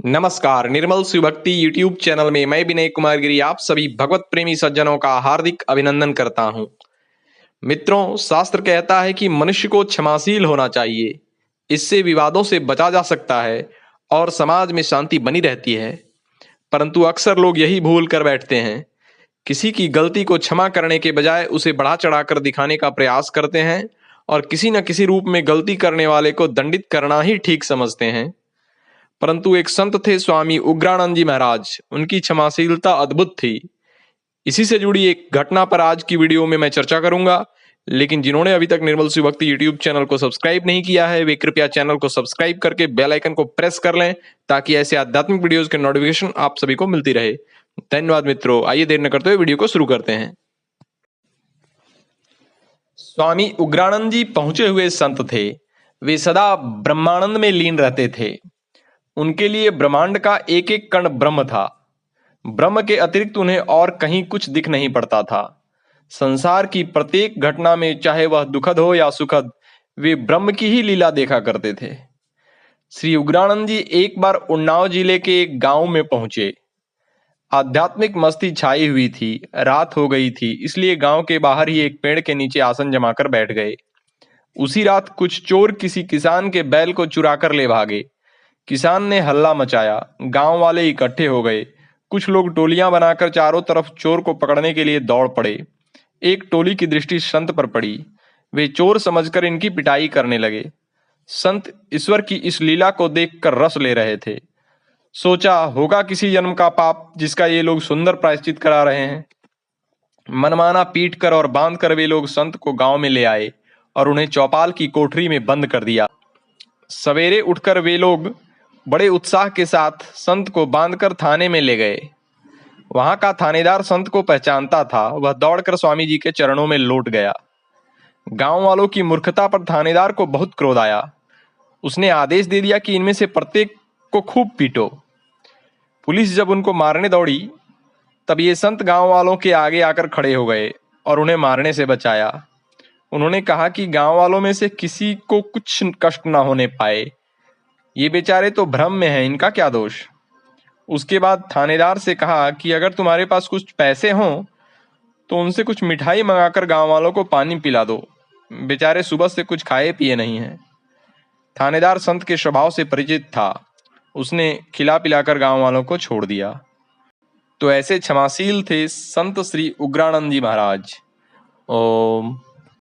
नमस्कार, निर्मल शिवभक्ति YouTube channel में मैं विनय कुमार गिरी आप सभी भगवत प्रेमी सज्जनों का हार्दिक अभिनंदन करता हूं। मित्रों, शास्त्र कहता है कि मनुष्य को क्षमाशील होना चाहिए। इससे विवादों से बचा जा सकता है और समाज में शांति बनी रहती है। परंतु अक्सर लोग यही भूल कर बैठते हैं। किसी की गलती को क्षमा करने के बजाय उसे बढ़ा चढ़ाकर दिखाने का प्रयास करते हैं और किसी न किसी रूप में गलती करने वाले को दंडित करना ही ठीक समझते हैं। परंतु एक संत थे स्वामी उग्रानंद जी महाराज, उनकी क्षमाशीलता अद्भुत थी। इसी से जुड़ी एक घटना पर आज की वीडियो में मैं चर्चा करूंगा। लेकिन जिन्होंने अभी तक निर्मल शिव भक्ति यूट्यूब चैनल को सब्सक्राइब नहीं किया है वे कृपया चैनल को सब्सक्राइब करके बेल आइकन को प्रेस कर लें ताकि ऐसे आध्यात्मिक वीडियोस के नोटिफिकेशन आप सभी को मिलती रहे। धन्यवाद मित्रों, आइए देर न करते हुए वीडियो को शुरू करते हैं। स्वामी उग्रानंद जी पहुंचे हुए संत थे। वे सदा ब्रह्मानंद में लीन रहते थे। उनके लिए ब्रह्मांड का एक एक कण ब्रह्म था। ब्रह्म के अतिरिक्त उन्हें और कहीं कुछ दिख नहीं पड़ता था। संसार की प्रत्येक घटना में, चाहे वह दुखद हो या सुखद, वे ब्रह्म की ही लीला देखा करते थे। श्री उग्रानंद जी एक बार उन्नाव जिले के एक गांव में पहुंचे। आध्यात्मिक मस्ती छाई हुई थी। रात हो गई थी, इसलिए गांव के बाहर ही एक पेड़ के नीचे आसन जमाकर बैठ गए। उसी रात कुछ चोर किसी किसान के बैल को चुरा कर ले भागे। किसान ने हल्ला मचाया, गांव वाले इकट्ठे हो गए। कुछ लोग टोलियां बनाकर चारों तरफ चोर को पकड़ने के लिए दौड़ पड़े। एक टोली की दृष्टि संत पर पड़ी। वे चोर समझकर इनकी पिटाई करने लगे। संत ईश्वर की इस लीला को देखकर रस ले रहे थे। सोचा, होगा किसी जन्म का पाप जिसका ये लोग सुंदर प्रायश्चित करा रहे हैं। मनमाना पीट कर और बांध कर वे लोग संत को गांव में ले आए और उन्हें चौपाल की कोठरी में बंद कर दिया। सवेरे उठकर वे लोग बड़े उत्साह के साथ संत को बांधकर थाने में ले गए। वहां का थानेदार संत को पहचानता था। वह दौड़कर स्वामी जी के चरणों में लौट गया। गांव वालों की मूर्खता पर थानेदार को बहुत क्रोध आया। उसने आदेश दे दिया कि इनमें से प्रत्येक को खूब पीटो। पुलिस जब उनको मारने दौड़ी तब ये संत गांव वालों के आगे आकर खड़े हो गए और उन्हें मारने से बचाया। उन्होंने कहा कि गांव वालों में से किसी को कुछ कष्ट न होने पाए। ये बेचारे तो भ्रम में हैं, इनका क्या दोष। उसके बाद थानेदार से कहा कि अगर तुम्हारे पास कुछ पैसे हों तो उनसे कुछ मिठाई मंगाकर गांव वालों को पानी पिला दो। बेचारे सुबह से कुछ खाए पिए नहीं हैं। थानेदार संत के स्वभाव से परिचित था। उसने खिला पिलाकर गांव वालों को छोड़ दिया। तो ऐसे क्षमाशील थे संत श्री उग्रानंद जी महाराज। ओम।